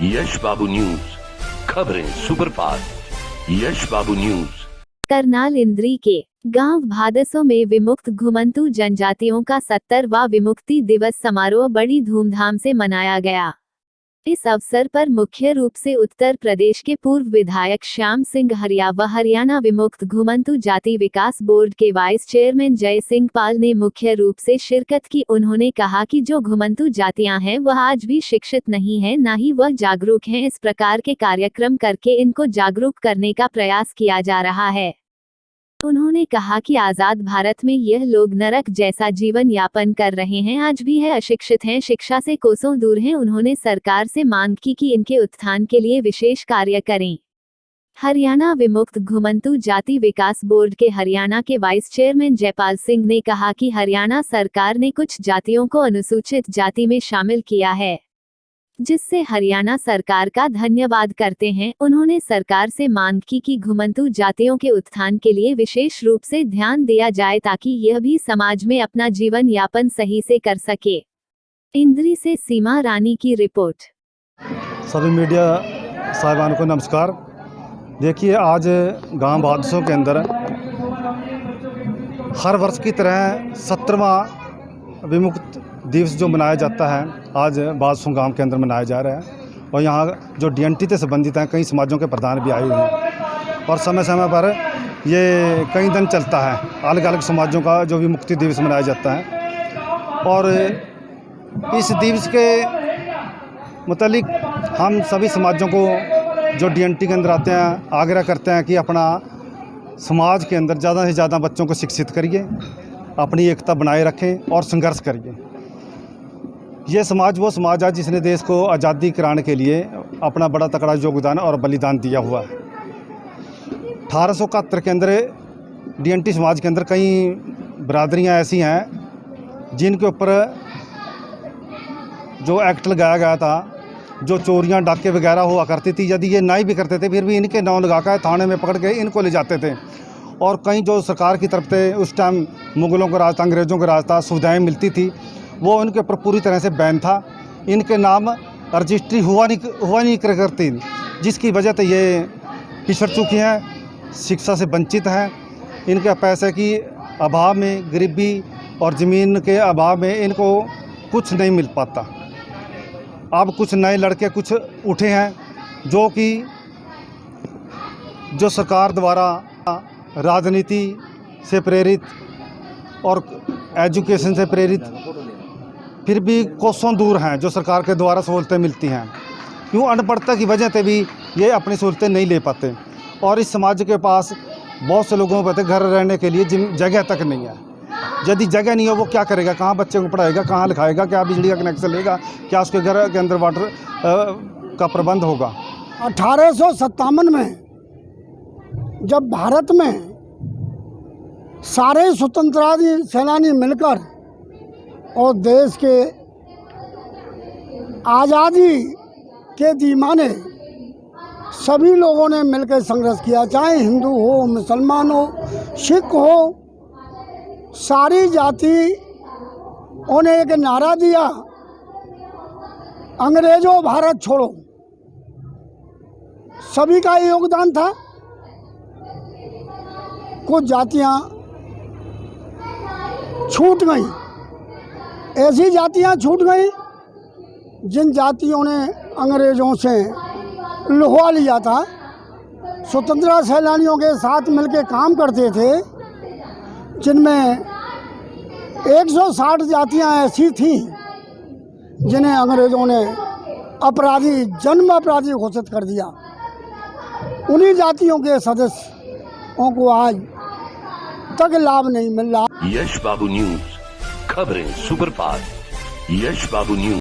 यश बाबू news, खबरें superfast. यश बाबू news. Karnal इंद्री के गांव भादसों में विमुक्त घुमंतू जनजातियों का 70वां विमुक्ति दिवस समारोह बड़ी धूमधाम से मनाया गया। इस अवसर पर मुख्य रूप से उत्तर प्रदेश के पूर्व विधायक श्याम सिंह हरिया व हरियाणा विमुक्त घुमंतू जाति विकास बोर्ड के वाइस चेयरमैन जय सिंह पाल ने मुख्य रूप से शिरकत की। उन्होंने कहा कि जो घुमंतू जातियां हैं वह आज भी शिक्षित नहीं है, न ही वह जागरूक हैं। इस प्रकार के कार्यक्रम करके इनको जागरूक करने का प्रयास किया जा रहा है। उन्होंने कहा कि आजाद भारत में यह लोग नरक जैसा जीवन यापन कर रहे हैं, आज भी है, अशिक्षित हैं, शिक्षा से कोसों दूर हैं। उन्होंने सरकार से मांग की कि इनके उत्थान के लिए विशेष कार्य करें। हरियाणा विमुक्त घुमंतू जाति विकास बोर्ड के हरियाणा के वाइस चेयरमैन जयपाल सिंह ने कहा कि हरियाणा सरकार ने कुछ जातियों को अनुसूचित जाति में शामिल किया है, जिससे हरियाणा सरकार का धन्यवाद करते हैं। उन्होंने सरकार से मांग की कि घुमंतू जातियों के उत्थान के लिए विशेष रूप से ध्यान दिया जाए ताकि यह भी समाज में अपना जीवन यापन सही से कर सके। इंद्री से सीमा रानी की रिपोर्ट। सभी मीडिया साहिबान को नमस्कार। देखिए, आज गांव भादसों के अंदर हर वर्ष की तरह 70वां विमुक्त दिवस जो मनाया जाता है, आज भादसों गांव के अंदर मनाया जा रहा है। और यहाँ जो डीएनटी से संबंधित हैं, कई समाजों के प्रधान भी आए हुए हैं और समय समय पर ये कई दिन चलता है। अलग अलग समाजों का जो विमुक्ति दिवस मनाया जाता है और इस दिवस के मुतालिक हम सभी समाजों को जो डीएनटी के अंदर आते हैं आग्रह करते हैं कि अपना समाज के अंदर ज़्यादा से ज़्यादा बच्चों को शिक्षित करिए, अपनी एकता बनाए रखें और संघर्ष करिए। ये समाज वो समाज है जिसने देश को आज़ादी कराने के लिए अपना बड़ा तगड़ा योगदान और बलिदान दिया हुआ है। 1871 के अंदर डीएनटी समाज के अंदर कई बरादरियां ऐसी हैं जिनके ऊपर जो एक्ट लगाया गया था, जो चोरियां डाके वगैरह हुआ करती थी, यदि ये नहीं भी करते थे फिर भी इनके नाम लगाकर थाने में पकड़ के इनको ले जाते थे। और कहीं जो सरकार की तरफ से उस टाइम मुग़लों का राज था, अंग्रेज़ों का राज था, सुविधाएँ मिलती थी, वो उनके ऊपर पूरी तरह से बैन था। इनके नाम रजिस्ट्री हुआ नहीं करती, जिसकी वजह से ये पिछड़ चुकी हैं, शिक्षा से वंचित हैं। इनके पैसे की अभाव में, गरीबी और ज़मीन के अभाव में इनको कुछ नहीं मिल पाता। अब कुछ नए लड़के कुछ उठे हैं जो सरकार द्वारा राजनीति से प्रेरित और एजुकेशन से प्रेरित फिर भी कोसों दूर हैं, जो सरकार के द्वारा सहूलतें मिलती हैं। क्यों? अनपढ़ता की वजह से भी ये अपनी सहूलतें नहीं ले पाते और इस समाज के पास बहुत से लोगों को घर रहने के लिए जगह तक नहीं है। यदि जगह नहीं हो वो क्या करेगा? कहाँ बच्चे को पढ़ाएगा, कहाँ लिखाएगा, क्या बिजली का कनेक्शन लेगा, क्या उसके घर के अंदर वाटर का प्रबंध होगा? 1857 में जब भारत में सारे स्वतंत्रता सेनानी मिलकर और देश के आज़ादी के दीवाने सभी लोगों ने मिलकर संघर्ष किया, चाहे हिंदू हो, मुसलमान हो, सिख हो, सारी जाति उन्हें एक नारा दिया, अंग्रेजों भारत छोड़ो। सभी का योगदान था। कुछ जातियां छूट गईं, ऐसी जातियां छूट गईं जिन जातियों ने अंग्रेज़ों से लुभा लिया था। स्वतंत्रता सेनानियों के साथ मिलकर काम करते थे, जिनमें 160 जातियां ऐसी थीं जिन्हें अंग्रेज़ों ने अपराधी, जन्म अपराधी घोषित कर दिया। उन्हीं जातियों के सदस्यों को आज तक लाभ नहीं मिल रहा। यश बाबू न्यूज, खबरें सुपरफास्ट। यश बाबू न्यूज।